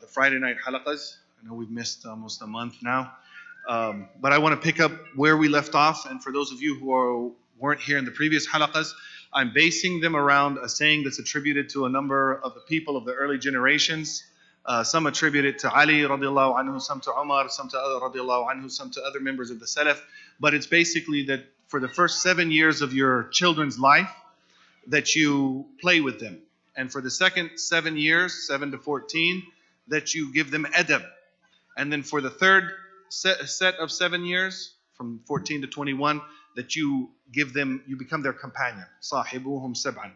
the Friday night halaqas. I know we've missed almost a month now. But I want to pick up where we left off. And for those of you who weren't here in the previous halaqas, I'm basing them around a saying that's attributed to a number of the people of the early generations. Some attribute it to Ali radiallahu anhu, some to Umar, some to radiallahu anhu, some to other members of the Salaf. But it's basically that for the first 7 years of your children's life, that you play with them. And for the second 7 years, 7 to 14, that you give them adab. And then for the third set of 7 years, from 14 to 21, that you become their companion. Sahibuhum sab'an.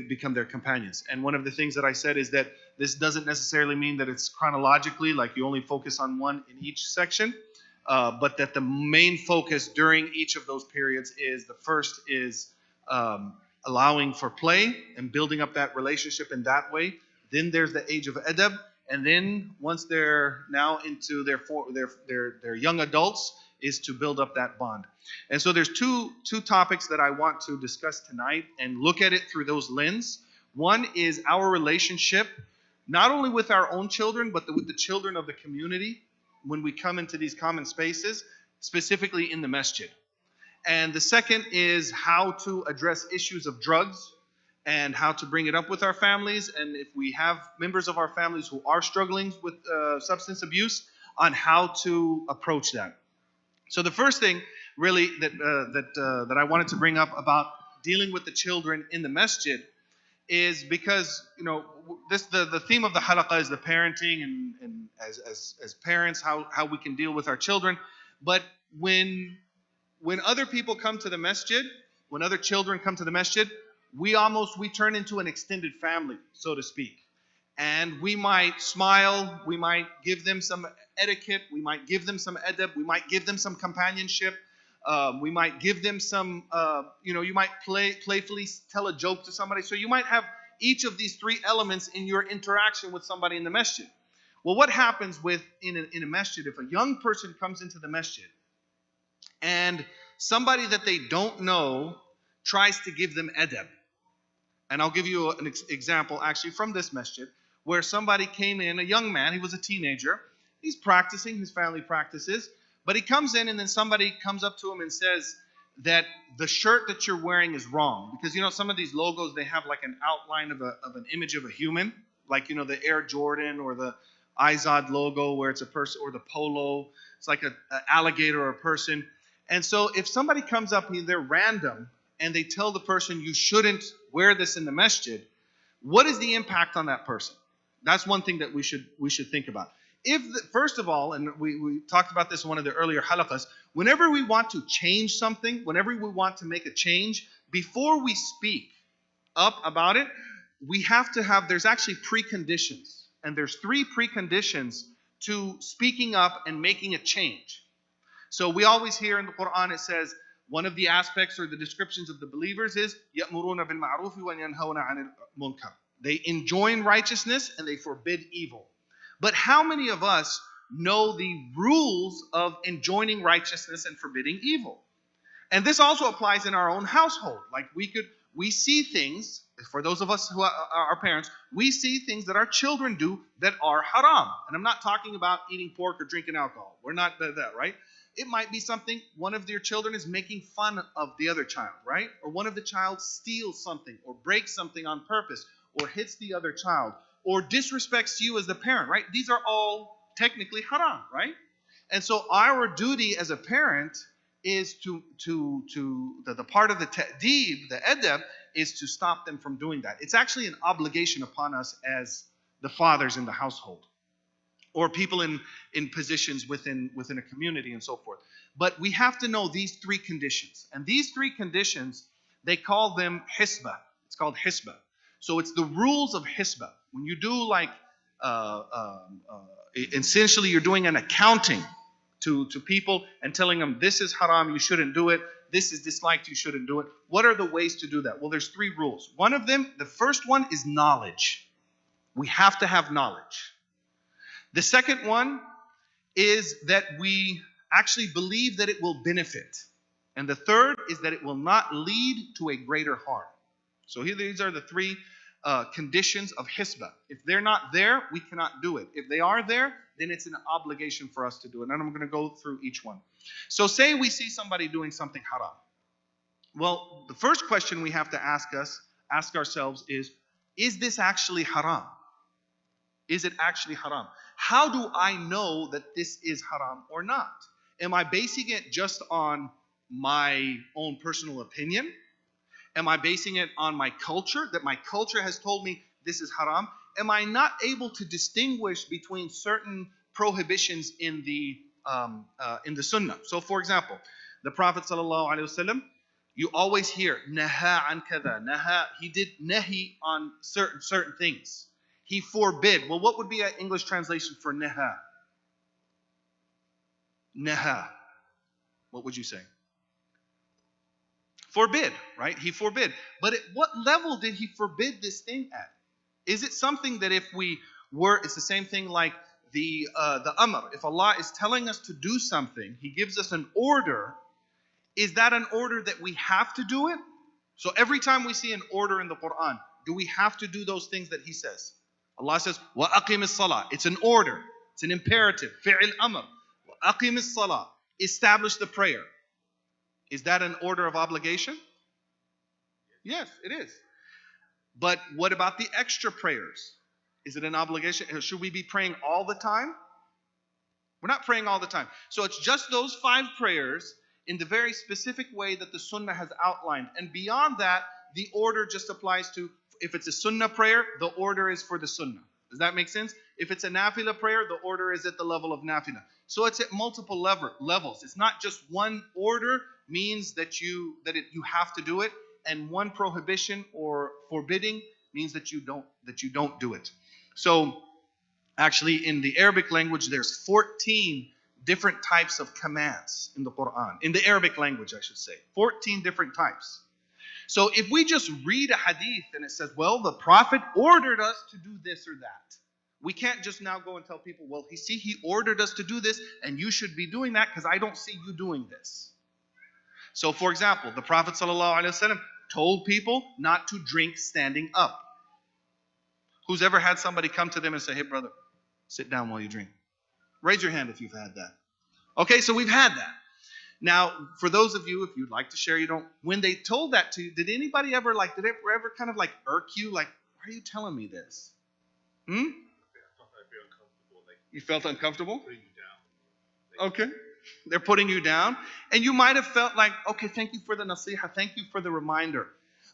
Become their companions. And one of the things that I said is that this doesn't necessarily mean that it's chronologically, like you only focus on one in each section, but that the main focus during each of those periods is, the first is allowing for play and building up that relationship in that way. Then there's the age of adab, and then once they're now into their young adults, is to build up that bond. And so there's two topics that I want to discuss tonight and look at it through those lens. One is our relationship, not only with our own children, but with the children of the community when we come into these common spaces, specifically in the masjid. And the second is how to address issues of drugs and how to bring it up with our families. And if we have members of our families who are struggling with substance abuse, on how to approach that. So the first thing really that I wanted to bring up about dealing with the children in the masjid is because, you know, the theme of the halaqah is the parenting and as parents, how we can deal with our children. But when other people come to the masjid, when other children come to the masjid, we turn into an extended family, so to speak. And we might smile, we might give them some etiquette, we might give them some adab, we might give them some companionship, we might give them some, you might playfully tell a joke to somebody. So you might have each of these three elements in your interaction with somebody in the masjid. Well, what happens in a masjid if a young person comes into the masjid and somebody that they don't know tries to give them adab? And I'll give you an example actually from this masjid, where somebody came in, a young man, he was a teenager, he's practicing his family practices, but he comes in and then somebody comes up to him and says that the shirt that you're wearing is wrong. Because, you know, some of these logos, they have like an outline of an image of a human, like, you know, the Air Jordan or the Izod logo where it's a person, or the polo, it's like an alligator or a person. And so if somebody comes up, they're random, and they tell the person you shouldn't wear this in the masjid, what is the impact on that person? That's one thing that we should think about. First of all, and we talked about this in one of the earlier halaqas, whenever we want to change something, whenever we want to make a change, before we speak up about it, we have to there's actually preconditions. And there's 3 preconditions to speaking up and making a change. So we always hear in the Quran, it says, one of the aspects or the descriptions of the believers is يَأْمُرُونَ بِالْمَعْرُوفِ وَيَنْهَوْنَ عَنِ الْمُنْكَرِ. They enjoin righteousness and they forbid evil. But how many of us know the rules of enjoining righteousness and forbidding evil? And this also applies in our own household. Like we see things, for those of us who are our parents, we see things that our children do that are haram. And I'm not talking about eating pork or drinking alcohol. We're not that, right? It might be something, one of your children is making fun of the other child, right? Or one of the child steals something or breaks something on purpose or hits the other child or disrespects you as the parent, right? These are all technically haram, right? And so our duty as a parent is the part of the ta'deeb, the adab, is to stop them from doing that. It's actually an obligation upon us as the fathers in the household, or people in positions within a community and so forth. But we have to know these 3 conditions. And these 3 conditions, they call them hisbah. It's called hisbah. So it's the rules of hisbah. When you do essentially you're doing an accounting to people and telling them this is haram, you shouldn't do it. This is disliked, you shouldn't do it. What are the ways to do that? Well, there's 3 rules. One of them, the first one is knowledge. We have to have knowledge. The second one is that we actually believe that it will benefit. And the third is that it will not lead to a greater harm. So these are the 3 conditions of hisbah. If they're not there, we cannot do it. If they are there, then it's an obligation for us to do it. And I'm going to go through each one. So say we see somebody doing something haram. Well, the first question we have to ask ourselves is this actually haram? Is it actually haram? How do I know that this is haram or not? Am I basing it just on my own personal opinion? Am I basing it on my culture, that my culture has told me this is haram? Am I not able to distinguish between certain prohibitions in the sunnah? So, for example, the Prophet ﷺ, you always hear naha an kada, naha. He did nahi on certain things. He forbid. Well, what would be an English translation for naha? Naha. What would you say? Forbid, right? He forbid. But at what level did he forbid this thing at? Is it something that if we were, it's the same thing like the amr. If Allah is telling us to do something, He gives us an order. Is that an order that we have to do it? So every time we see an order in the Quran, do we have to do those things that He says? Allah says, وَأَقِمِ الصَّلَاةِ. It's an order. It's an imperative. فِعِلْ أَمر. وَأَقِمِ الصَّلَاةِ. Establish the prayer. Is that an order of obligation? Yes, it is. But what about the extra prayers? Is it an obligation? Should we be praying all the time? We're not praying all the time. So it's just those 5 prayers in the very specific way that the sunnah has outlined. And beyond that, the order just applies to, if it's a sunnah prayer, the order is for the sunnah. Does that make sense? If it's a nafilah prayer, the order is at the level of nafilah. So it's at multiple levels. It's not just one order means that you have to do it, and one prohibition or forbidding means that you don't do it. So actually in the Arabic language there's 14 different types of commands in the Quran. In the Arabic language, I should say. 14 different types. So if we just read a hadith and it says, well, the Prophet ordered us to do this or that, we can't just now go and tell people, well, he ordered us to do this and you should be doing that because I don't see you doing this. So for example, the Prophet ﷺ told people not to drink standing up. Who's ever had somebody come to them and say, hey brother, sit down while you drink? Raise your hand if you've had that. Okay, so we've had that. Now, for those of you, if you'd like to share, when they told that to you, did anybody ever did it ever kind of irk you? Like, why are you telling me this? You felt uncomfortable? Putting you down. Okay. They're putting you down. And you might have felt like, okay, thank you for the nasiha, thank you for the reminder.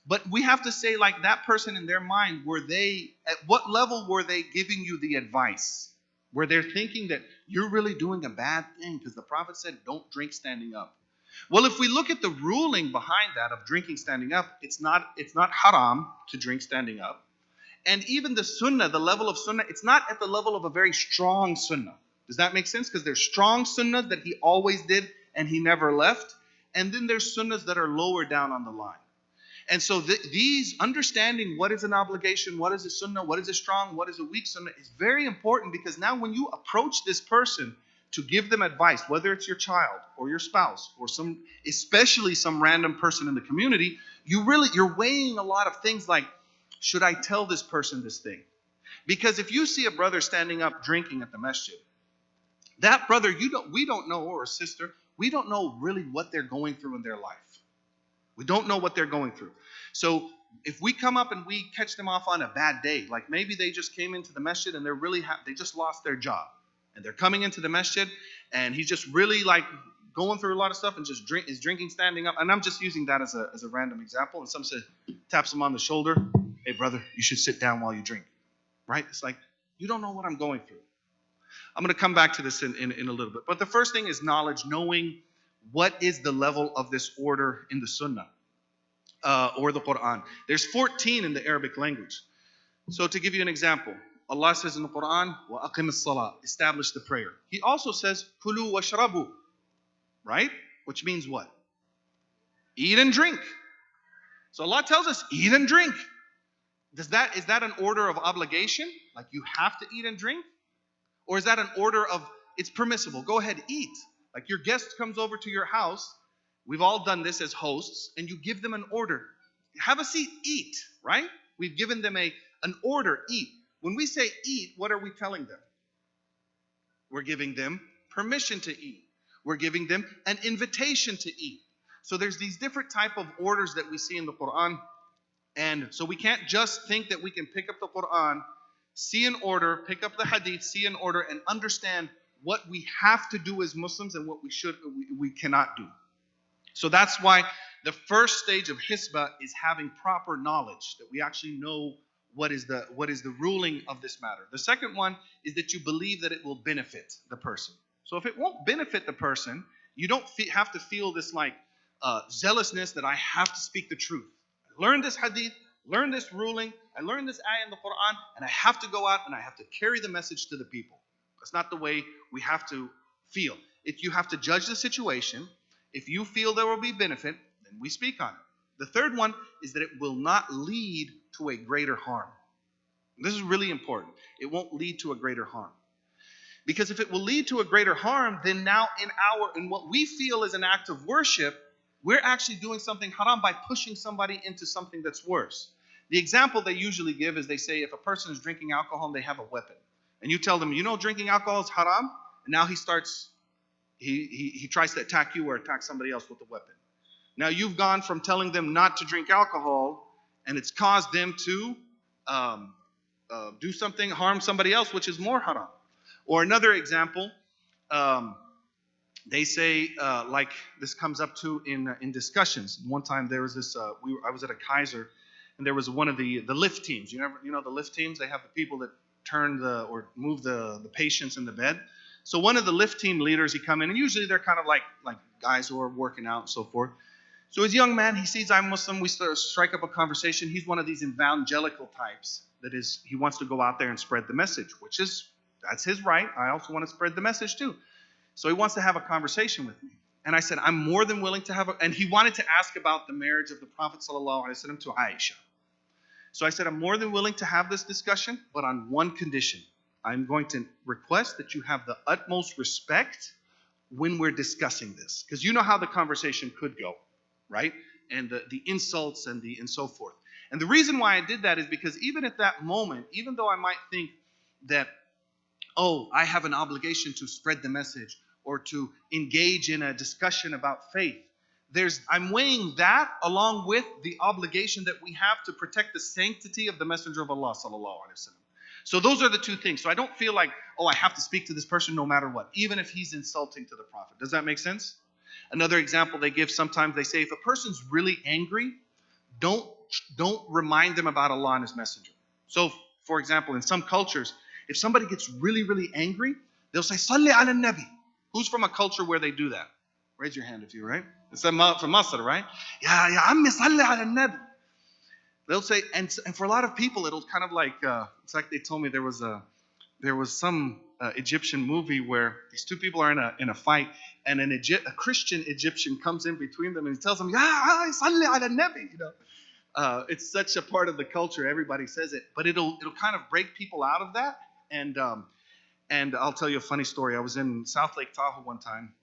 But we have to say, like, that person in their mind, at what level were they giving you the advice? Where they're thinking that you're really doing a bad thing because the Prophet said don't drink standing up. Well, if we look at the ruling behind that of drinking standing up, it's not haram to drink standing up. And even the sunnah, the level of sunnah, it's not at the level of a very strong sunnah. Does that make sense? Because there's strong sunnahs that he always did and he never left. And then there's sunnahs that are lower down on the line. And so these understanding what is an obligation, what is a sunnah, what is a strong, what is a weak sunnah is very important, because now when you approach this person to give them advice, whether it's your child or your spouse or especially some random person in the community, you're weighing a lot of things like, should I tell this person this thing? Because if you see a brother standing up drinking at the masjid, that brother, we don't know, or a sister, we don't know really what they're going through in their life. We don't know what they're going through. So if we come up and we catch them off on a bad day, like maybe they just came into the masjid and they just lost their job. And they're coming into the masjid and he's just really going through a lot of stuff and is drinking standing up. And I'm just using that as a random example. And some say, taps him on the shoulder, hey brother, you should sit down while you drink. Right? It's like, you don't know what I'm going through. I'm going to come back to this in a little bit. But the first thing is knowledge, knowing what is the level of this order in the Sunnah or the Quran. There's 14 in the Arabic language. So to give you an example, Allah says in the Quran, وَأَقِمِ الصَّلَاةِ, establish the prayer. He also says, كُلُوا وَاشْرَبُوا, right? Which means what? Eat and drink. So Allah tells us, eat and drink. Is that an order of obligation? Like you have to eat and drink? Or is that an order of, it's permissible, go ahead, eat. Like your guest comes over to your house, we've all done this as hosts, and you give them an order. Have a seat, eat, right? We've given them an order, eat. When we say eat, what are we telling them? We're giving them permission to eat. We're giving them an invitation to eat. So there's these different type of orders that we see in the Quran. And so we can't just think that we can pick up the Quran, see an order, pick up the hadith, see an order, and understand what we have to do as Muslims and what we cannot do. So that's why the first stage of hisbah is having proper knowledge, that we actually know what is the ruling of this matter. The second one is that you believe that it will benefit the person. So if it won't benefit the person, you don't have to feel this like zealousness that I have to speak the truth. I learned this hadith, learned this ruling, I learned this ayah in the Quran, and I have to go out and I have to carry the message to the people. That's not the way we have to feel. If you have to judge the situation, if you feel there will be benefit, then we speak on it. The third one is that it will not lead to a greater harm. This is really important. It won't lead to a greater harm. Because if it will lead to a greater harm, then now in what we feel is an act of worship, we're actually doing something haram by pushing somebody into something that's worse. The example they usually give is they say if a person is drinking alcohol and they have a weapon, and you tell them, drinking alcohol is haram, and now he tries to attack you or attack somebody else with a weapon. Now you've gone from telling them not to drink alcohol, and it's caused them to do something, harm somebody else, which is more haram. Or another example, they say, like this comes up to in discussions. One time there was this, I was at a Kaiser, and there was one of the lift teams. You know the lift teams? They have the people that turn or move the patients in the bed. So one of the lift team leaders, he come in, and usually they're kind of like guys who are working out and so forth. So his young man, he sees I'm Muslim, we strike up a conversation. He's one of these evangelical types. That is, he wants to go out there and spread the message, that's his right. I also want to spread the message too. So he wants to have a conversation with me. And I said, I'm more than willing to and he wanted to ask about the marriage of the Prophet ﷺ to Aisha. So I said, I'm more than willing to have this discussion, but on one condition. I'm going to request that you have the utmost respect when we're discussing this. Because you know how the conversation could go, right? And the insults and so forth. And the reason why I did that is because even at that moment, even though I might think that, I have an obligation to spread the message or to engage in a discussion about faith, I'm weighing that along with the obligation that we have to protect the sanctity of the Messenger of Allah sallallahu alaihi wasallam. So those are the two things. So I don't feel like, I have to speak to this person no matter what, even if he's insulting to the Prophet. Does that make sense? Another example they give sometimes, they say if a person's really angry, don't remind them about Allah and His Messenger. So, for example, in some cultures, if somebody gets really, really angry, they'll say, Salli ala Nabi. Who's from a culture where they do that? Raise your hand if you're right. It's from Masr, right? Ya Ammi Salli ala Nabi. They'll say, and for a lot of people, it'll kind of like, it's like they told me there was some Egyptian movie where these two people are in a fight, and a Christian Egyptian comes in between them and he tells them, Ya Salli ala Nabi, It's such a part of the culture. Everybody says it, but it'll kind of break people out of that. And I'll tell you a funny story. I was in South Lake Tahoe one time,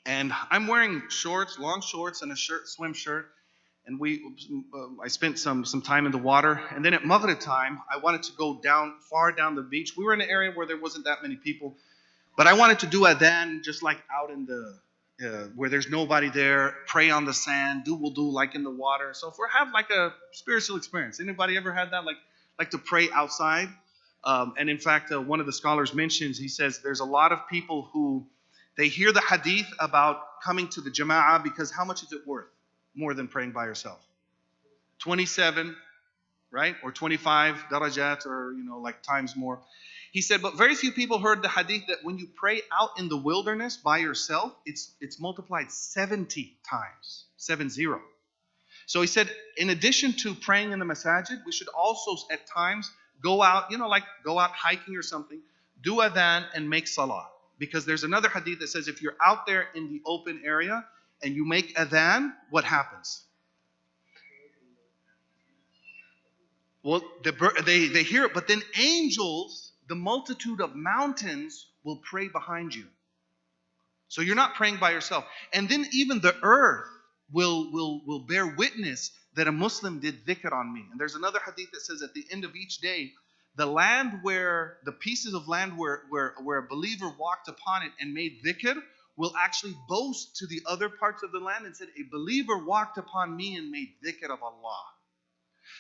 and I'm wearing shorts, long shorts, and a swim shirt. And I spent some time in the water. And then at Maghrib time, I wanted to go far down the beach. We were in an area where there wasn't that many people, but I wanted to do adhan just like out in where there's nobody there, pray on the sand, do wudu like in the water. So have like a spiritual experience. Anybody ever had that? Like to pray outside? And in fact, one of the scholars mentions, he says there's a lot of people who, they hear the hadith about coming to the jama'ah because how much is it worth? More than praying by yourself. 27, right? Or 25 darajat, or like times more. He said, but very few people heard the hadith that when you pray out in the wilderness by yourself, it's multiplied 70 times, 70. So he said, in addition to praying in the masajid, we should also at times go out, go out hiking or something, do adhan and make salah. Because there's another hadith that says if you're out there in the open area and you make adhan, what happens? Well, they hear it, but then angels, the multitude of mountains, will pray behind you. So you're not praying by yourself. And then even the earth will bear witness that a Muslim did dhikr on me. And there's another hadith that says at the end of each day, the land where, the pieces of land where a believer walked upon it and made dhikr will actually boast to the other parts of the land and said, a believer walked upon me and made dhikr of Allah.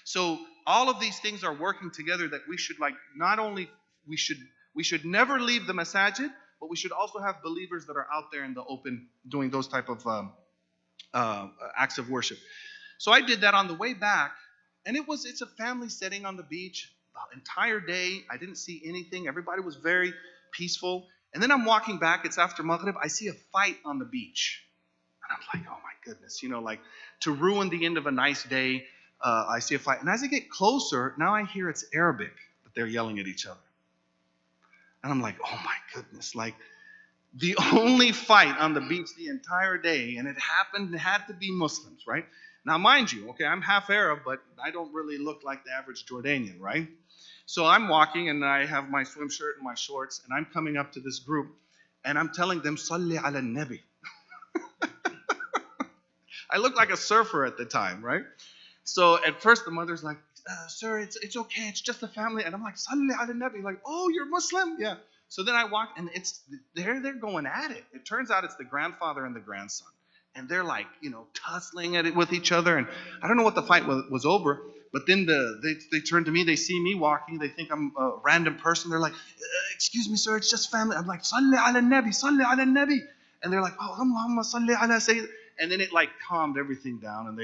So all of these things are working together, that we should, like, not only, we should never leave the masajid, but we should also have believers that are out there in the open doing those type of acts of worship. So I did that on the way back, and it's a family setting on the beach the entire day. I didn't see anything. Everybody was very peaceful. And then I'm walking back. It's after Maghrib. I see a fight on the beach. And I'm like, oh my goodness, like, to ruin the end of a nice day, I see a fight. And as I get closer, now I hear it's Arabic, that they're yelling at each other. And I'm like, oh my goodness, like, the only fight on the beach the entire day, and it had to be Muslims, right? Now, mind you, okay, I'm half Arab, but I don't really look like the average Jordanian, right? So I'm walking, and I have my swim shirt and my shorts, and I'm coming up to this group, and I'm telling them, Salli ala nabi. I look like a surfer at the time, right? So at first the mother's like, sir, it's okay, it's just a family. And I'm like, Salli ala nabi, like, oh, you're Muslim? Yeah. So then I walk, and they're going at it. It turns out it's the grandfather and the grandson. And they're like, tussling at it with each other. And I don't know what the fight was over. But then they turn to me, they see me walking, they think I'm a random person. They're like, excuse me, sir, it's just family. I'm like, Salli ala nabi, Salli ala nabi. And they're like, oh, Allahumma salli ala sayyid. And then it like calmed everything down, and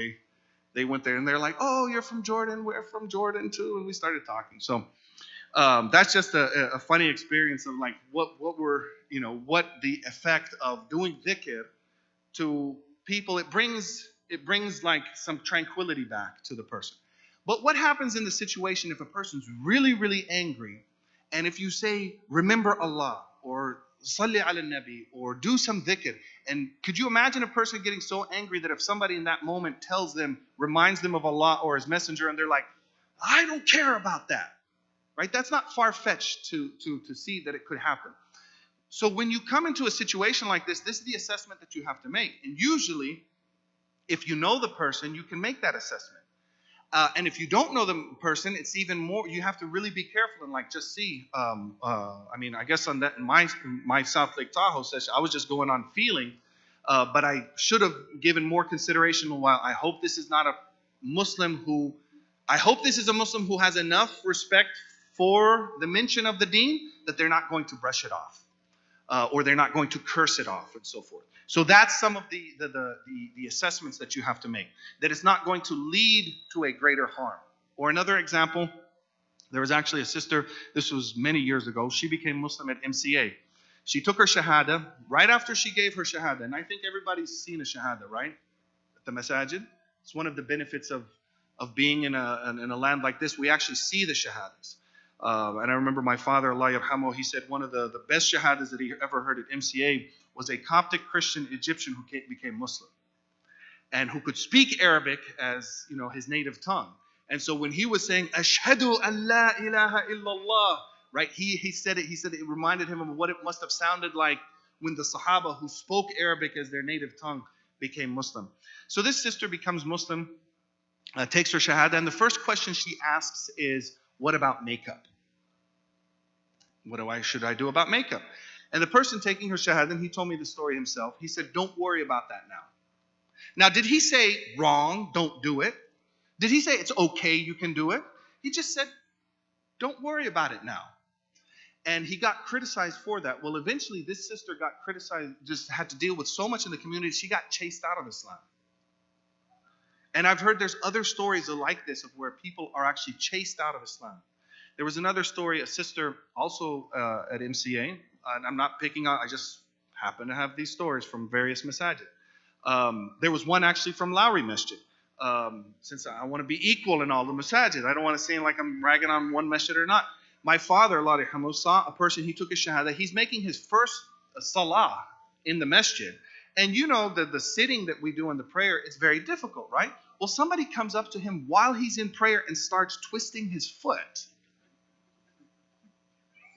they went there, and they're like, oh, you're from Jordan, we're from Jordan too. And we started talking. So that's just a funny experience of like what the effect of doing dhikr to people. It brings like some tranquility back to the person. But what happens in the situation if a person's really, really angry, and if you say, remember Allah, or Salli ala nabi, or do some dhikr, and could you imagine a person getting so angry that if somebody in that moment tells them, reminds them of Allah or His Messenger, and they're like, I don't care about that, right? That's not far-fetched to see that it could happen. So when you come into a situation like this is the assessment that you have to make. And usually, if you know the person, you can make that assessment. And if you don't know the person, it's even more, you have to really be careful and like just see. I guess on that, in my South Lake Tahoe session, I was just going on feeling, but I should have given more consideration. While I hope this is not a Muslim I hope this is a Muslim who has enough respect for the mention of the deen that they're not going to brush it off, or they're not going to curse it off, and so forth. So that's some of the assessments that you have to make, that it's not going to lead to a greater harm. Or another example, there was actually a sister, this was many years ago, she became Muslim at MCA. She took her shahada. Right after she gave her shahada, and I think everybody's seen a shahada, right? At the masajid. It's one of the benefits of being in a land like this. We actually see the shahadas. And I remember my father, Allah yarhamu, he said one of the best shahadas that he ever heard at MCA was a Coptic Christian Egyptian who became Muslim, and who could speak Arabic as his native tongue. And so when he was saying Ashhadu an la ilaha illallah, right? He said it reminded him of what it must have sounded like when the Sahaba who spoke Arabic as their native tongue became Muslim. So this sister becomes Muslim, takes her shahada, and the first question she asks is, what about makeup? What should I do about makeup? And the person taking her shahada, and he told me the story himself, he said, don't worry about that now. Now, did he say, wrong, don't do it? Did he say, it's okay, you can do it? He just said, don't worry about it now. And he got criticized for that. Well, eventually, this sister got criticized, just had to deal with so much in the community, she got chased out of Islam. And I've heard there's other stories like this of where people are actually chased out of Islam. There was another story, a sister also at MCA, and I'm not picking out, I just happen to have these stories from various masajid. There was one actually from Lowry Masjid. Since I want to be equal in all the masajid, I don't want to seem like I'm ragging on one masjid or not. My father, Allah yarhamu, saw a person, he took a shahada, he's making his first salah in the masjid. And the sitting that we do in the prayer, it's very difficult, right? Well, somebody comes up to him while he's in prayer and starts twisting his foot.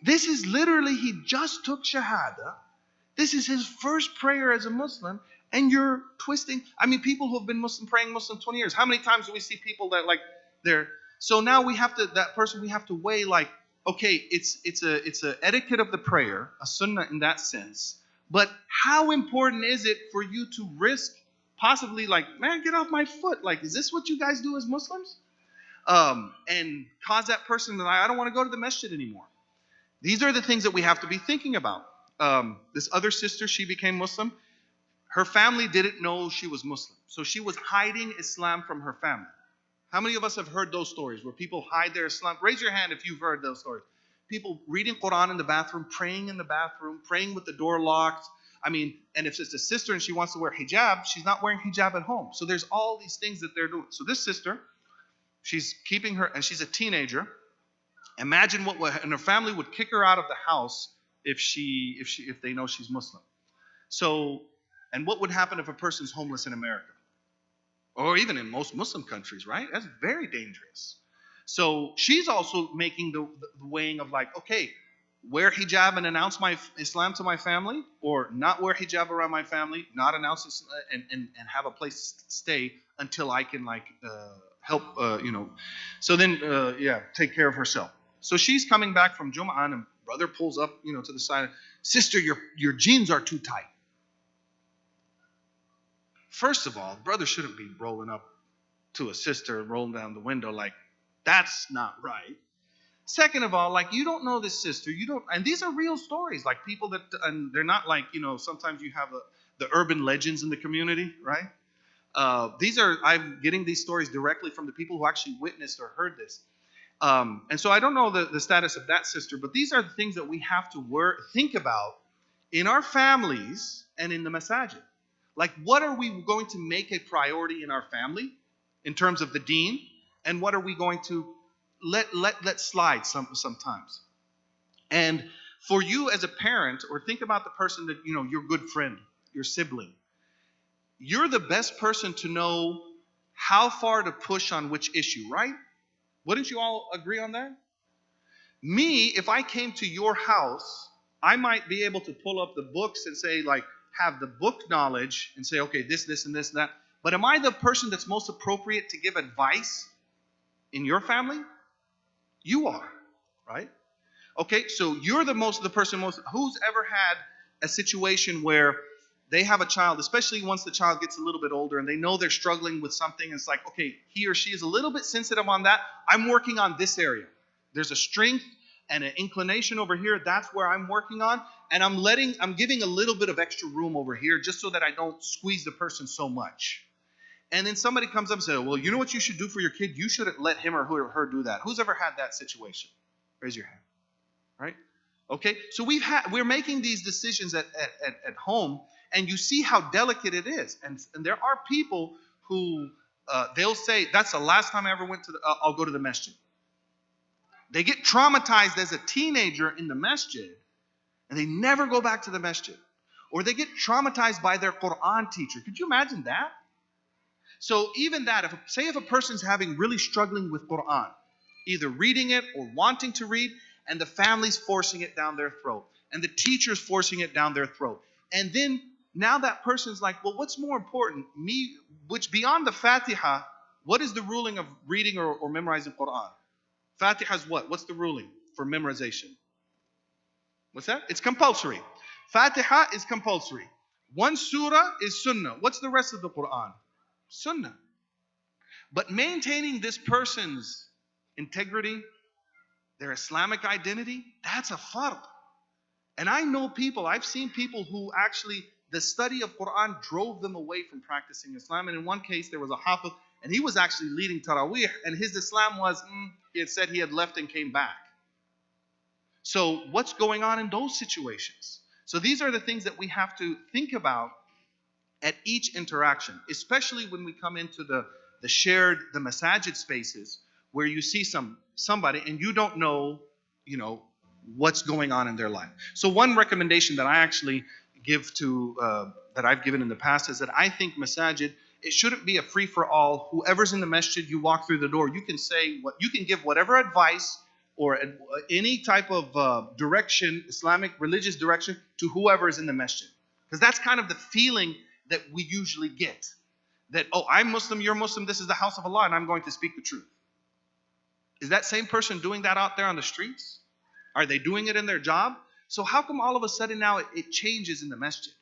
This is literally, he just took shahada. This is his first prayer as a Muslim, And you're twisting. I mean, people who have been Muslim, praying Muslim 20 years. How many times do we see people that like they're so now we have to that person we have to weigh like, okay, it's a etiquette of the prayer, a sunnah in that sense. But how important is it for you to risk possibly like, man, get off my foot? Like, is this what you guys do as Muslims? And cause that person to like, I don't want to go to the masjid anymore. These are the things that we have to be thinking about. This other sister, she became Muslim. Her family didn't know she was Muslim. So she was hiding Islam from her family. How many of us have heard those stories where people hide their Islam? Raise your hand if you've heard those stories. People reading Quran in the bathroom, praying in the bathroom, praying with the door locked. I mean, and if it's a sister and she wants to wear hijab, she's not wearing hijab at home. So there's all these things that they're doing. So this sister, she's keeping her, and she's a teenager. Imagine and her family would kick her out of the house if they know she's Muslim. So, and what would happen if a person's homeless in America? Or even in most Muslim countries, right? That's very dangerous. So she's also making the weighing of like, okay, wear hijab and announce my Islam to my family, or not wear hijab around my family, not announce Islam, and have a place to stay until I can like help, So then, take care of herself. So she's coming back from Jum'ah, and brother pulls up, to the side. Sister, your jeans are too tight. First of all, brother shouldn't be rolling up to a sister and rolling down the window like, that's not right. Second of all, like, you don't know this sister. And these are real stories. Like people that, and they're not like, sometimes you have the urban legends in the community, right? I'm getting these stories directly from the people who actually witnessed or heard this. And so I don't know the status of that sister, but these are the things that we have to think about in our families and in the masajid. Like, what are we going to make a priority in our family in terms of the deen, and what are we going to let slide sometimes? And for you as a parent, or think about the person that, your good friend, your sibling. You're the best person to know how far to push on which issue, right? Wouldn't you all agree on that? Me, if I came to your house, I might be able to pull up the books and say, like, have the book knowledge and say, okay, this, and this, and that. But am I the person that's most appropriate to give advice in your family? You are, right? Okay, so you're the person who's ever had a situation where they have a child, especially once the child gets a little bit older and they know they're struggling with something. And it's like, okay, he or she is a little bit sensitive on that. I'm working on this area. There's a strength and an inclination over here. That's where I'm working on. And I'm giving a little bit of extra room over here just so that I don't squeeze the person so much. And then somebody comes up and says, well, you know what you should do for your kid? You shouldn't let him or her do that. Who's ever had that situation? Raise your hand. Right? Okay, so we're making these decisions at home, and you see how delicate it is. And there are people who they'll say, that's the last time I ever went I'll go to the masjid. They get traumatized as a teenager in the masjid, and they never go back to the masjid. Or they get traumatized by their Quran teacher. Could you imagine that? So even that, if a person's really struggling with Quran, either reading it or wanting to read, and the family's forcing it down their throat, and the teacher's forcing it down their throat. And then now that person's like, well, what's more important? Which beyond the Fatiha, what is the ruling of reading or memorizing Quran? Fatiha's what? What's the ruling for memorization? What's that? It's compulsory. Fatiha is compulsory. One surah is sunnah. What's the rest of the Quran? Sunnah. But maintaining this person's integrity, their Islamic identity, that's a fard. And I've seen people who actually, the study of Quran drove them away from practicing Islam. And in one case, there was a hafiz, and he was actually leading Taraweeh, and his Islam was, he had said he had left and came back. So what's going on in those situations? So these are the things that we have to think about at each interaction, especially when we come into the masajid spaces, where you see somebody and you don't know, what's going on in their life. So one recommendation that I actually give that I've given in the past is that I think masajid, it shouldn't be a free for all. Whoever's in the masjid, you walk through the door, you can give whatever advice or any type of direction, Islamic religious direction, to whoever is in the masjid, because that's kind of the feeling that we usually get. That, oh, I'm Muslim, you're Muslim, this is the house of Allah, and I'm going to speak the truth. Is that same person doing that out there on the streets? Are they doing it in their job? So how come all of a sudden now it changes in the masjid?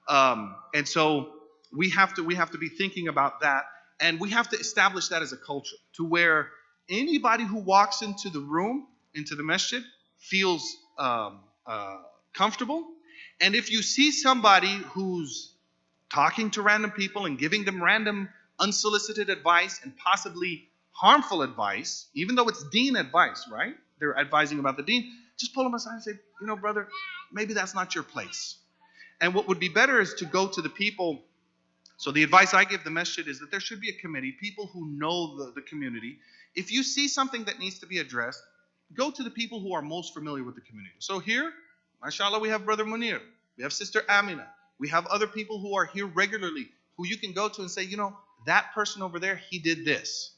And so we have to be thinking about that, and we have to establish that as a culture to where anybody who walks into the room, into the masjid, feels comfortable. And if you see somebody who's talking to random people and giving them random unsolicited advice and possibly harmful advice, even though it's deen advice, right? They're advising about the deen. Just pull them aside and say, brother, maybe that's not your place. And what would be better is to go to the people. So the advice I give the masjid is that there should be a committee, people who know the community. If you see something that needs to be addressed, go to the people who are most familiar with the community. So here, mashallah, we have Brother Munir. We have Sister Amina. We have other people who are here regularly who you can go to and say, that person over there, he did this.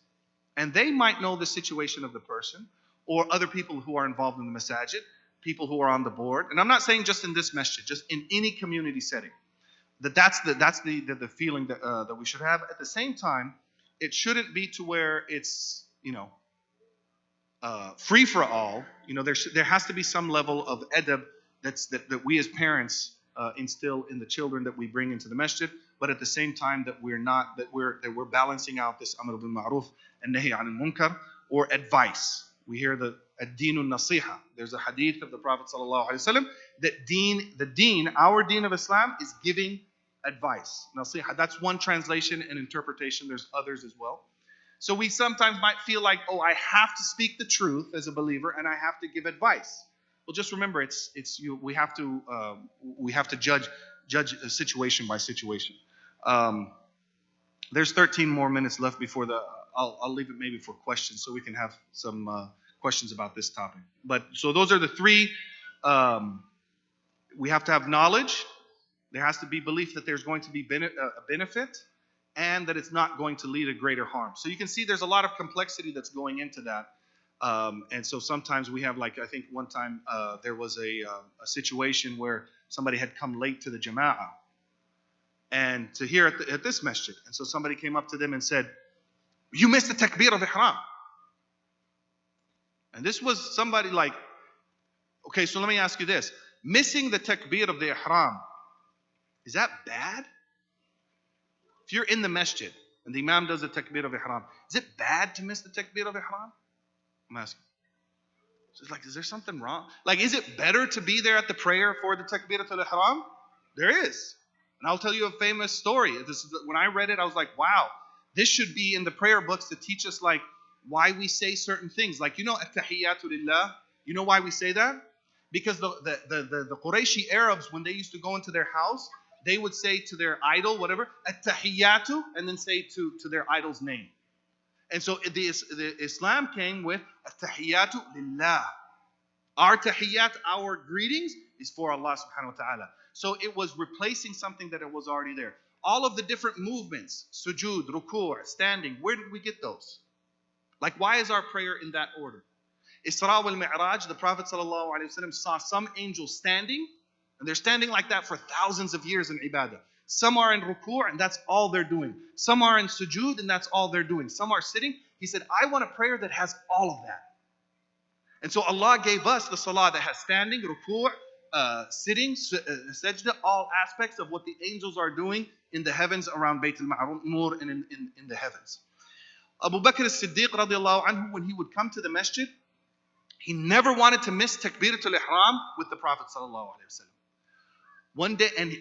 And they might know the situation of the person, or other people who are involved in the masajid, people who are on the board. And I'm not saying just in this masjid, just in any community setting. That's the feeling that we should have. At the same time, it shouldn't be to where it's free for all. There has to be some level of adab that we as parents instill in the children that we bring into the masjid. But at the same time, that we're balancing out this amr bil ma'ruf and nahi anil munkar, or advice. We hear the ad-deenun nasiha. There's a hadith of the Prophet sallallahu alaihi wasallam that our deen of Islam is giving advice. Nasiha. That's one translation and interpretation. There's others as well. So we sometimes might feel like, oh, I have to speak the truth as a believer and I have to give advice. Well, just remember, we have to judge a situation by situation. There's 13 more minutes left before I'll leave it maybe for questions, so we can have some questions about this topic. But so those are the three. We have to have knowledge. There has to be belief that there's going to be a benefit, and that it's not going to lead to greater harm. So you can see there's a lot of complexity that's going into that. And so sometimes we have, like, I think one time there was a situation where somebody had come late to the jama'ah and to hear at this masjid. And so somebody came up to them and said, you missed the takbir of ihram. And this was somebody like, okay, so let me ask you this. Missing the takbir of the ihram, is that bad? If you're in the masjid and the imam does the takbir of ihram, is it bad to miss the takbir of ihram? I'm asking. So it's like, is there something wrong? Like, is it better to be there at the prayer for the takbiratul ihram? There is. And I'll tell you a famous story. When I read it, I was like, wow, this should be in the prayer books to teach us, like, why we say certain things. Like, at-tahiyyatu lillah. You know why we say that? Because the Qurayshi Arabs, when they used to go into their house, they would say to their idol, whatever, at-tahiyyatu, and then say to their idol's name. And so the Islam came with at-tahiyyatu lillah. Our tahiyyat, our greetings, is for Allah subhanahu wa ta'ala. So it was replacing something that it was already there. All of the different movements, sujood, ruku', standing, where did we get those? Like, why is our prayer in that order? Isra wal Mi'raj, the Prophet sallallahu alaihi wasallam saw some angels standing, and they're standing like that for thousands of years in ibadah. Some are in ruku', and that's all they're doing. Some are in sujood, and that's all they're doing. Some are sitting. He said, I want a prayer that has all of that. And so Allah gave us the salah that has standing, ruku', sitting, sajda, all aspects of what the angels are doing in the heavens around Bayt al-Ma'mur and in the heavens. Abu Bakr as-Siddiq radiallahu anhu, when he would come to the masjid, he never wanted to miss takbiratul ihram with the Prophet sallallahu alaihi wasallam.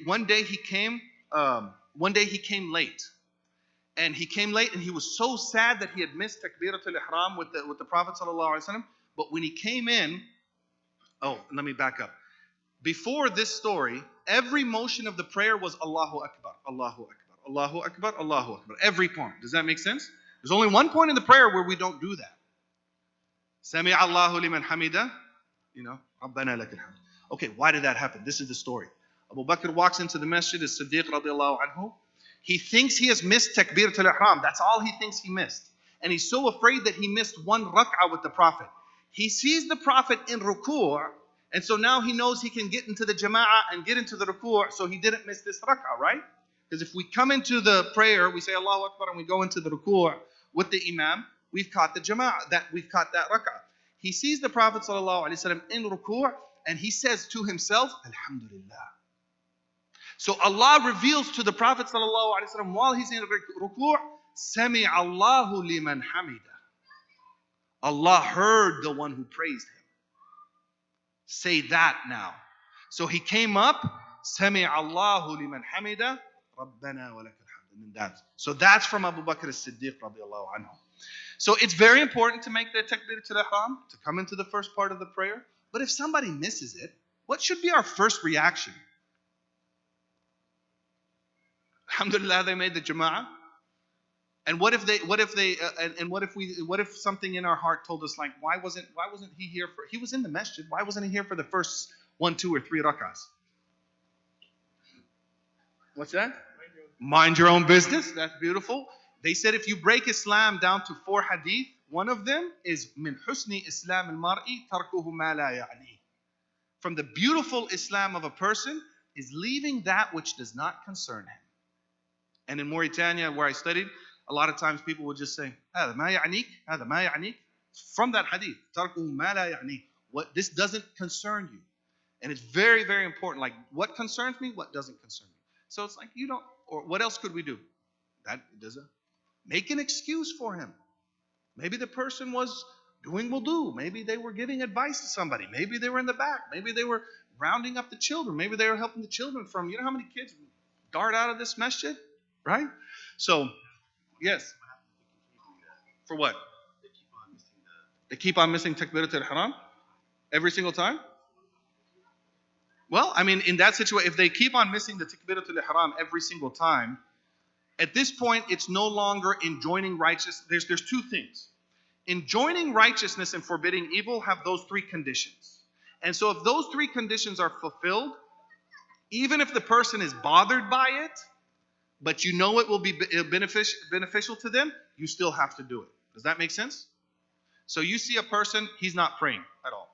One day he came late. And he came late, and he was so sad that he had missed takbiratul ihram with the Prophet sallallahu alaihi wasallam. But when he came in, let me back up. Before this story, every motion of the prayer was Allahu Akbar, Allahu Akbar, Allahu Akbar, Allahu Akbar. Every point. Does that make sense? There's only one point in the prayer where we don't do that. Sami Allahu liman hamida, Rabbana lakal hamd. Okay, why did that happen? This is the story. Abu Bakr walks into the masjid, as Siddiq radiallahu anhu. He thinks he has missed takbiratul ihram. That's all he thinks he missed. And he's so afraid that he missed one rak'ah with the Prophet. He sees the Prophet in ruku', and so now he knows he can get into the jama'ah and get into the ruku', so he didn't miss this rak'ah, right? Because if we come into the prayer, we say Allahu Akbar, and we go into the ruku' with the Imam, we've caught the jama'ah, we've caught that rak'ah. He sees the Prophet ﷺ in ruku', and he says to himself, Alhamdulillah. So Allah reveals to the Prophet ﷺ while he's in ruku', Sami Allahu liman hamida. Allah heard the one who praised him. Say that now. So he came up, Sami Allahu liman hamida, Rabbana wa lakal hamd. So that's from Abu Bakr as-Siddiq radiallahu anhu. So it's very important to make the takbir to the ihram, to come into the first part of the prayer. But if somebody misses it, what should be our first reaction? Alhamdulillah, they made the jama'ah. And what if something in our heart told us, like, why wasn't he here for? He was in the masjid. Why wasn't he here for the first 1, 2, or 3 rak'ahs? What's that? Mind your own business. That's beautiful. They said if you break Islam down to 4 hadith, one of them is min husni Islam al-mar'i tarkuhu ma la ya'ni. From the beautiful Islam of a person is leaving that which does not concern him. And in Mauritania, where I studied, a lot of times people would just say, هذا ما يعنيك, هذا ما يعنيك. From that hadith, tarkuhu ma la ya'ni. What this doesn't concern you. And it's very, very important. Like, what concerns me, what doesn't concern me. So it's like, you don't, or what else could we do? That doesn't. Make an excuse for him. Maybe the person was doing wudu. Maybe they were giving advice to somebody. Maybe they were in the back. Maybe they were rounding up the children. Maybe they were helping the children from, you know how many kids dart out of this masjid? Right? So, yes. For what? They keep on missing takbiratul ihram every single time? Well, I mean, in that situation, if they keep on missing the takbiratul ihram every single time, at this point, it's no longer enjoining righteousness. There's 2 things. Enjoining righteousness and forbidding evil have those 3 conditions. And so if those 3 conditions are fulfilled, even if the person is bothered by it, but you know it will be beneficial to them, you still have to do it. Does that make sense? So you see a person, he's not praying at all.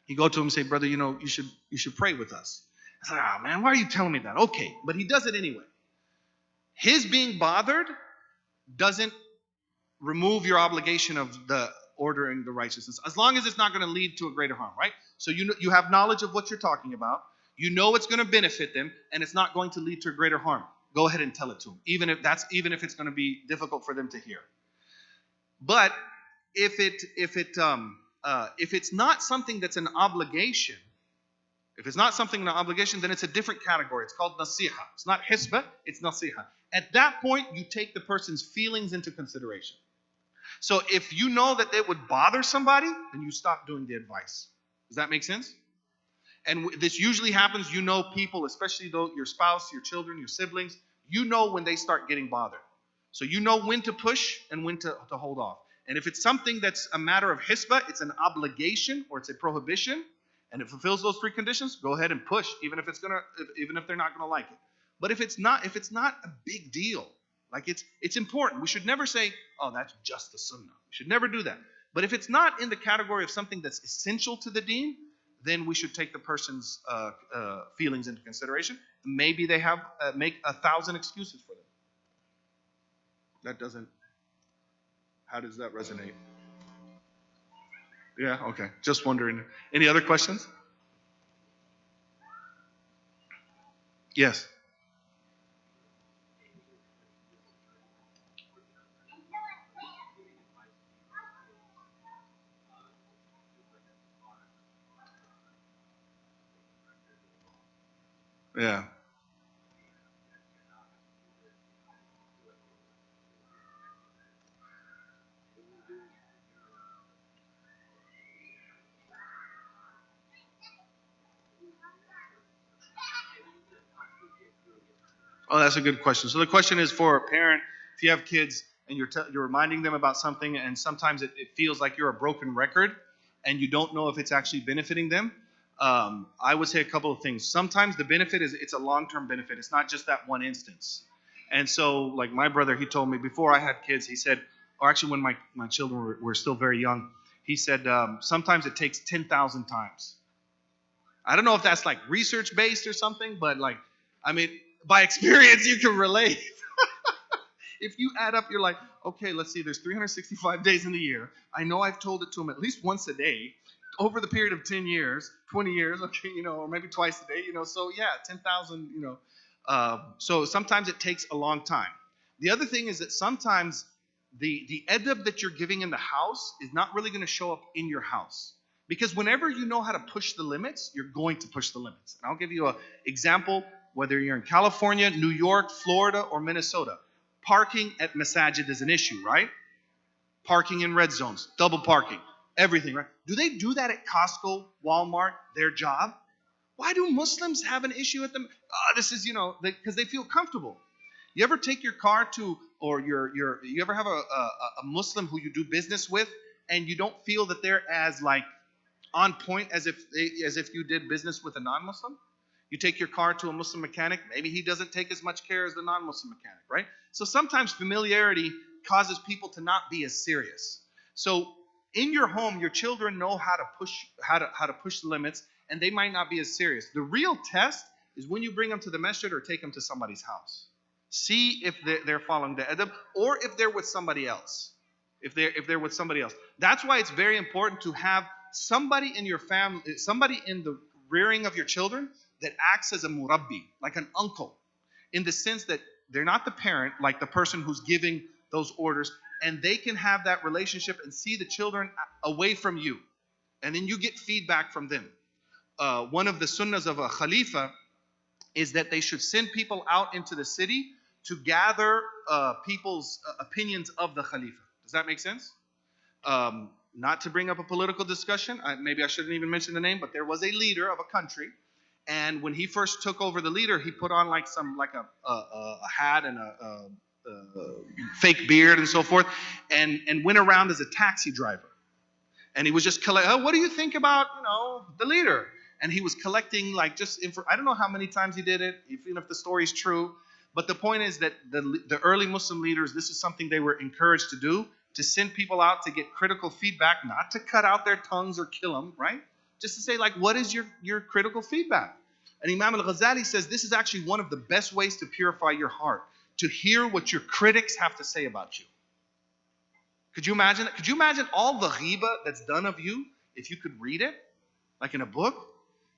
You go to him and say, brother, you should pray with us. It's like, oh man, why are you telling me that? Okay, but he does it anyway. His being bothered doesn't remove your obligation of the ordering the righteousness, as long as it's not going to lead to a greater harm, right? So you have knowledge of what you're talking about. You know it's going to benefit them, and it's not going to lead to a greater harm. Go ahead and tell it to them, even if it's going to be difficult for them to hear. But if it's not something that's an obligation, then it's a different category. It's called nasiha. It's not hisbah, it's nasiha. At that point, you take the person's feelings into consideration. So if you know that it would bother somebody, then you stop doing the advice. Does that make sense? And this usually happens, people, especially though your spouse, your children, your siblings, when they start getting bothered. So you know when to push and when to hold off. And if it's something that's a matter of hisbah, it's an obligation or it's a prohibition, and it fulfills those 3 conditions, go ahead and push, even if they're not gonna like it. But if it's not a big deal, like it's important. We should never say, oh, that's just the sunnah. We should never do that. But if it's not in the category of something that's essential to the deen, then we should take the person's feelings into consideration. Maybe they have make 1,000 excuses for them. How does that resonate? Yeah, okay. Just wondering. Any other questions? Yes. Yeah. Oh, that's a good question. So the question is for a parent, if you have kids and you're reminding them about something, and sometimes it feels like you're a broken record and you don't know if it's actually benefiting them. I would say a couple of things. Sometimes the benefit it's a long-term benefit. It's not just that one instance. And so, like my brother, he told me before I had kids, he said, or actually when my children were still very young, he said, sometimes it takes 10,000 times. I don't know if that's like research-based or something, but like, I mean, by experience, you can relate. If you add up, you're like, okay, let's see, there's 365 days in the year. I know I've told it to him at least once a day over the period of 10 years, 20 years, okay, or maybe twice a day, so yeah, 10,000, so sometimes it takes a long time. The other thing is that sometimes the edab that you're giving in the house is not really going to show up in your house. Because whenever you know how to push the limits, you're going to push the limits. And I'll give you an example, whether you're in California, New York, Florida, or Minnesota. Parking at masajid is an issue, right? Parking in red zones, double parking, everything, right? Do they do that at Costco, Walmart, their job? Why do Muslims have an issue at them? This is, because they feel comfortable. You ever take your car to, or you ever have a Muslim who you do business with, and you don't feel that they're as like on point as if you did business with a non-Muslim? You take your car to a Muslim mechanic, maybe he doesn't take as much care as the non-Muslim mechanic, right? So sometimes familiarity causes people to not be as serious. So in your home, your children know how to push the limits, and they might not be as serious. The real test is when you bring them to the masjid or take them to somebody's house. See if they're following the adab, or if they're with somebody else. If they're with somebody else. That's why it's very important to have somebody in your family, somebody in the rearing of your children that acts as a murabbi, like an uncle, in the sense that they're not the parent, like the person who's giving those orders, and they can have that relationship and see the children away from you, and then you get feedback from them. One of the sunnahs of a khalifa is that they should send people out into the city to gather people's opinions of the khalifa. Does that make sense? Not to bring up a political discussion, maybe I shouldn't even mention the name, but there was a leader of a country, and when he first took over the leader, he put on like a hat and a fake beard and so forth, and went around as a taxi driver, and he was just collecting. What do you think about the leader? And he was collecting like just I don't know how many times he did it, even if the story's true. But the point is that the early Muslim leaders, this is something they were encouraged to do, to send people out to get critical feedback, not to cut out their tongues or kill them, right? Just to say, like, what is your critical feedback? And Imam al-Ghazali says this is actually one of the best ways to purify your heart, to hear what your critics have to say about you. Could you imagine that? Could you imagine all the ghiba that's done of you if you could read it, like in a book?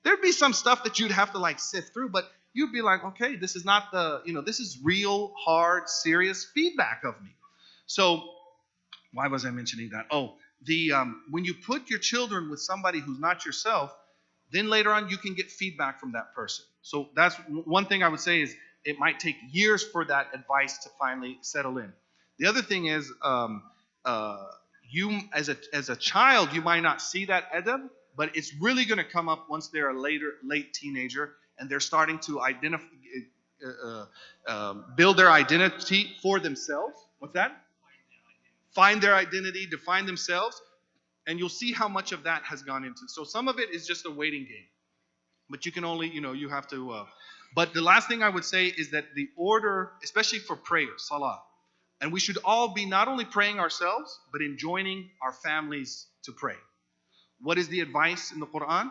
There'd be some stuff that you'd have to like sift through, but you'd be like, okay, this is not this is real, hard, serious feedback of me. So why was I mentioning that? Oh, when you put your children with somebody who's not yourself, then later on you can get feedback from that person. So that's one thing I would say is it might take years for that advice to finally settle in. The other thing is you as a child, you might not see that adab, but it's really going to come up once they're a late teenager and they're starting to build their identity for themselves. What's that? Find their identity, define themselves, and you'll see how much of that has gone into. So some of it is just a waiting game, but you can only, you have to. But the last thing I would say is that the order, especially for prayer, salah, and we should all be not only praying ourselves, but enjoining our families to pray. What is the advice in the Quran?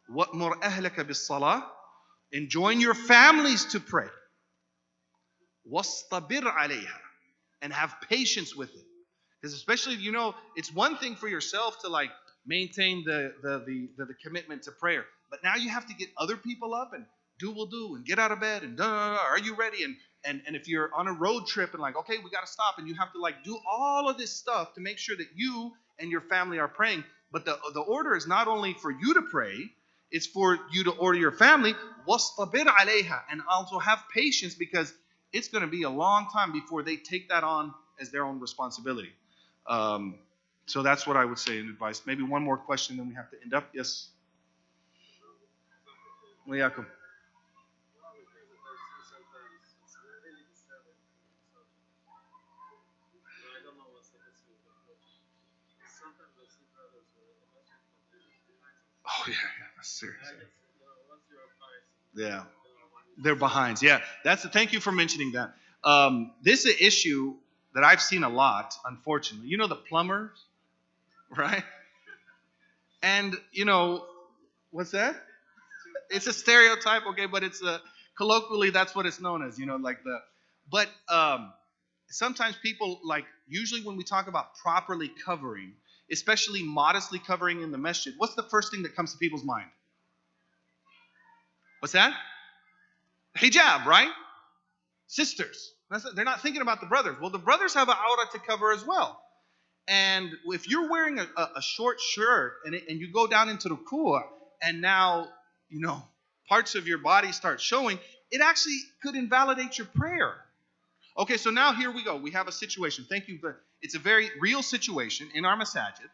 وَأْمُرْ أَهْلَكَ بِالصَّلَاةِ, enjoin your families to pray. وَاصْطَبِرْ عَلَيْهَا, and have patience with it. Because especially, it's one thing for yourself to like maintain the commitment to prayer, but now you have to get other people up and do and get out of bed and are you ready? And if you're on a road trip and like, okay, we got to stop, and you have to like do all of this stuff to make sure that you and your family are praying. But the order is not only for you to pray, it's for you to order your family, وَاصْطَبِرْ عَلَيْهَا, and also have patience, because it's going to be a long time before they take that on as their own responsibility. So that's what I would say in advice. Maybe one more question, then we have to end up. Yes? Wayakum. Oh, yeah, that's serious. Yeah. They're behinds. Yeah, thank you for mentioning that. This is an issue that I've seen a lot, unfortunately. The plumbers, right? And, what's that? It's a stereotype, okay, but it's colloquially, that's what it's known as, but sometimes people, like, usually when we talk about properly covering, especially modestly covering in the masjid, what's the first thing that comes to people's mind? What's that? Hijab, right? Sisters. They're not thinking about the brothers. Well, the brothers have an awrah to cover as well. And if you're wearing a short shirt and you go down into the ruku' and now, parts of your body start showing, it actually could invalidate your prayer. Okay, so now here we go. We have a situation. Thank you. But it's a very real situation in our masajid.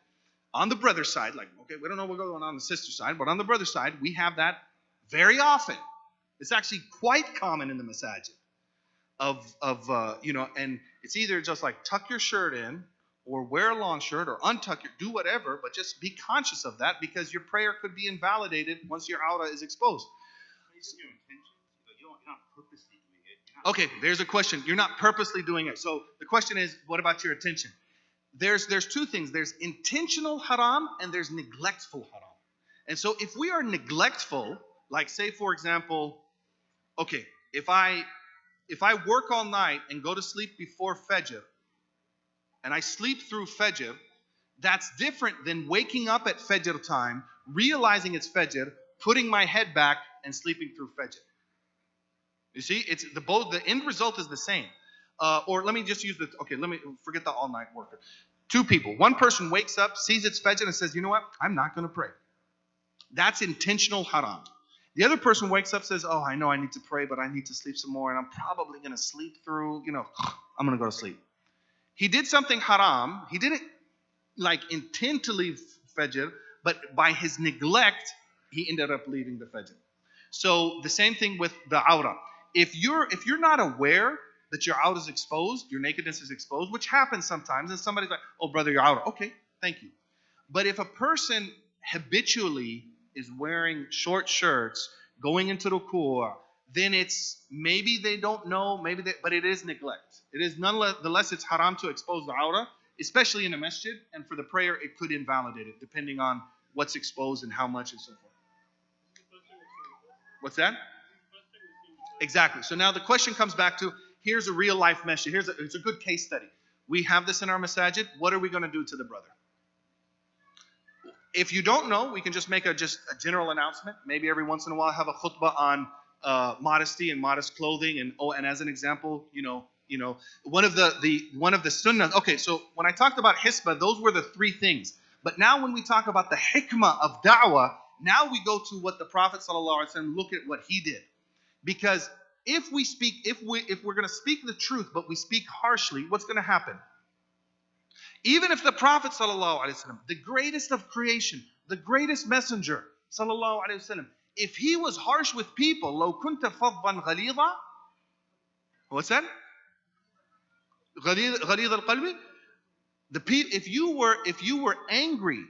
On the brother side, we don't know what's going on the sister side, but on the brother side, we have that very often. It's actually quite common in the masajid and it's either just like tuck your shirt in or wear a long shirt or untuck your, do whatever, but just be conscious of that because your prayer could be invalidated once your awrah is exposed. Okay, there's a question. You're not purposely doing it. So the question is, what about your intention? There's two things. There's intentional haram and there's neglectful haram. And so if we are neglectful, like say for example, okay, if I work all night and go to sleep before Fajr, and I sleep through Fajr, that's different than waking up at Fajr time, realizing it's Fajr, putting my head back and sleeping through Fajr. You see, the end result is the same. Or let me just use let me forget the all-night worker. Two people. One person wakes up, sees it's Fajr, and says, you know what? I'm not going to pray. That's intentional haram. The other person wakes up, says, oh, I know I need to pray, but I need to sleep some more, and I'm probably going to sleep through, I'm going to go to sleep. He did something haram. He didn't, intend to leave Fajr, but by his neglect, he ended up leaving the Fajr. So the same thing with the awrah. If you're not aware that your awrah is exposed, your nakedness is exposed, which happens sometimes, and somebody's like, oh, brother, your awrah. Okay, thank you. But if a person habitually is wearing short shirts, going into the ruku', then it's maybe they don't know, but it is neglect. It is nonetheless it's haram to expose the awrah, especially in a masjid, and for the prayer it could invalidate it, depending on what's exposed and how much and so forth. What's that? Exactly. So now the question comes back to, here's a real life masjid. It's a good case study. We have this in our masajid. What are we going to do to the brother? If you don't know, we can just make a general announcement. Maybe every once in a while have a khutbah on modesty and modest clothing, and as an example, one of the sunnah. Okay, so when I talked about hisbah, those were the three things. But now when we talk about the hikmah of da'wah, now we go to what the Prophet ﷺ, look at what he did. Because if we're going to speak the truth, but we speak harshly, what's going to happen? Even if the Prophet ﷺ, the greatest of creation, the greatest messenger, ﷺ, if he was harsh with people, لو كنت فظا غليظا, what's that? غليظ القلب. If you were angry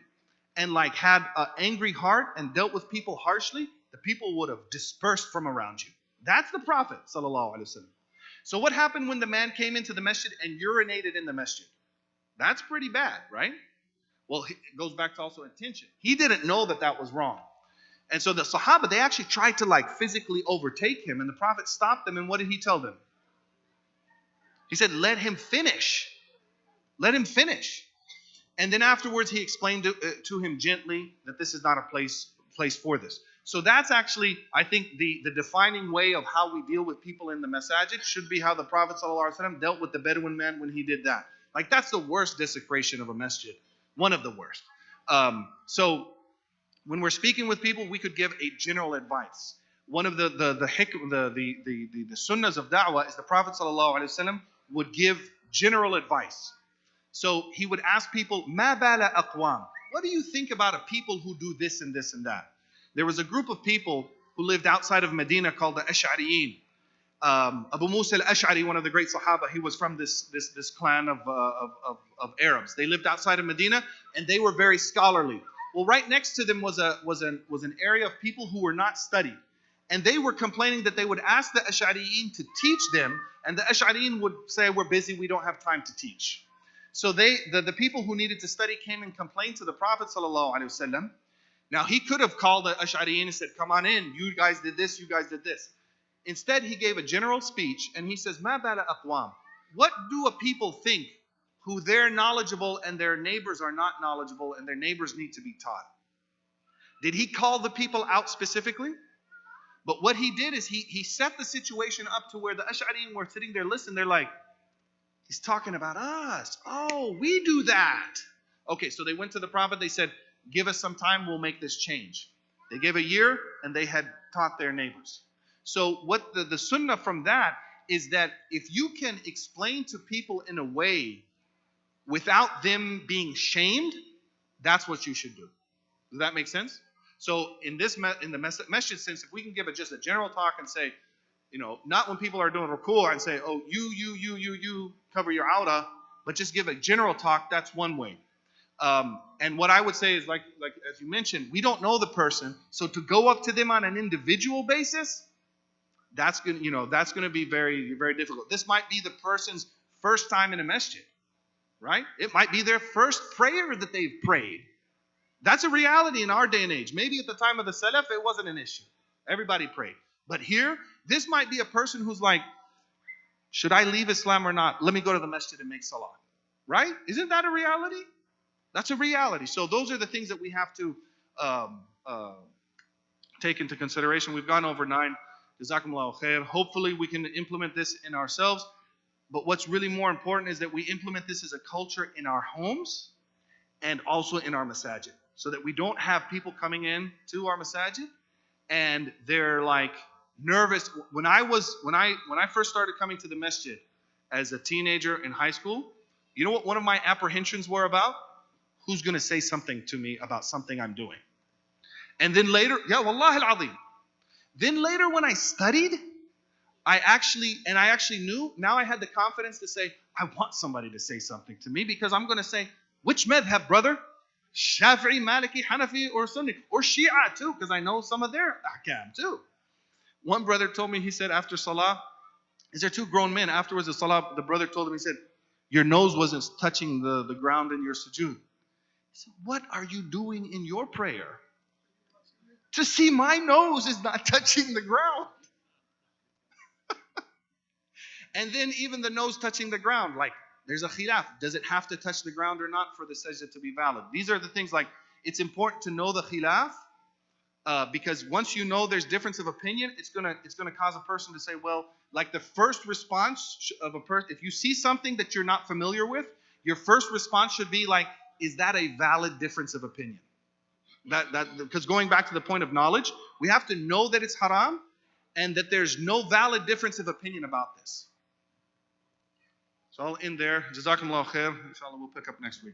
and had an angry heart and dealt with people harshly, the people would have dispersed from around you. That's the Prophet ﷺ. So what happened when the man came into the masjid and urinated in the masjid? That's pretty bad, right? Well, it goes back to also intention. He didn't know that was wrong. And so the Sahaba, they actually tried to physically overtake him, and the Prophet stopped them, and what did he tell them? He said, let him finish. Let him finish. And then afterwards he explained to him gently that this is not a place for this. So that's actually, I think, the defining way of how we deal with people in the masajid should be how the Prophet ﷺ dealt with the Bedouin man when he did that. That's the worst desecration of a masjid. One of the worst. So when we're speaking with people, we could give a general advice. One of the sunnahs of da'wah is the Prophet ﷺ would give general advice. So he would ask people, مَا بَالَ أَقْوَامٍ, what do you think about a people who do this and this and that? There was a group of people who lived outside of Medina called the Ash'ariyin. Abu Musa al-Ash'ari, one of the great Sahaba, he was from this clan of Arabs. They lived outside of Medina, and they were very scholarly. Well, right next to them was an area of people who were not studied. And they were complaining that they would ask the Ash'ariyin to teach them, and the Ash'ariyin would say, we're busy, we don't have time to teach. So the people who needed to study came and complained to the Prophet ﷺ. Now he could have called the Ash'ariyin and said, come on in, you guys did this, you guys did this. Instead, he gave a general speech and he says, "Ma bala aqwam." What do a people think who they're knowledgeable and their neighbors are not knowledgeable and their neighbors need to be taught? Did he call the people out specifically? But what he did is he set the situation up to where the Ash'ariyin were sitting there listening. They're like, he's talking about us. Oh, we do that. Okay, so they went to the Prophet. They said, give us some time. We'll make this change. They gave a year and they had taught their neighbors. So what the sunnah from that is that if you can explain to people in a way without them being shamed, that's what you should do. Does that make sense? So in the masjid sense, if we can give just a general talk and say, not when people are doing ruku' and say, oh, you cover your aura, but just give a general talk, that's one way. And what I would say is like as you mentioned, we don't know the person, so to go up to them on an individual basis, that's going to be very, very difficult. This might be the person's first time in a masjid, right? It might be their first prayer that they've prayed. That's a reality in our day and age. Maybe at the time of the Salaf, it wasn't an issue. Everybody prayed. But here, this might be a person who's like, should I leave Islam or not? Let me go to the masjid and make salah. Right? Isn't that a reality? That's a reality. So those are the things that we have to take into consideration. We've gone over 9. Jazakumullahu khair. Hopefully we can implement this in ourselves. But what's really more important is that we implement this as a culture in our homes and also in our masajid, so that we don't have people coming in to our masajid and they're like nervous. When I first started coming to the masjid as a teenager in high school, you know what one of my apprehensions were about? Who's going to say something to me about something I'm doing? And then later, wallahi al-azim. Then later when I studied, I actually knew, now I had the confidence to say, I want somebody to say something to me, because I'm going to say, which madhab, brother? Shafi'i, Maliki, Hanafi, or Sunni, or Shia too, because I know some of their ahkam too. One brother told me, he said after salah, is there two grown men? Afterwards the salah, the brother told him, he said, your nose wasn't touching the ground in your sujood. He said, what are you doing in your prayer? To see my nose is not touching the ground. And then even the nose touching the ground, like there's a khilaf. Does it have to touch the ground or not for the sajda to be valid? These are the things, like it's important to know the khilaf, because once you know there's difference of opinion, it's gonna cause a person to say, well, like the first response of a person, if you see something that you're not familiar with, your first response should be like, is that a valid difference of opinion? Because going back to the point of knowledge, we have to know that it's haram and that there's no valid difference of opinion about this. So I'll end there. Jazakumullahu khair. Inshallah, we'll pick up next week.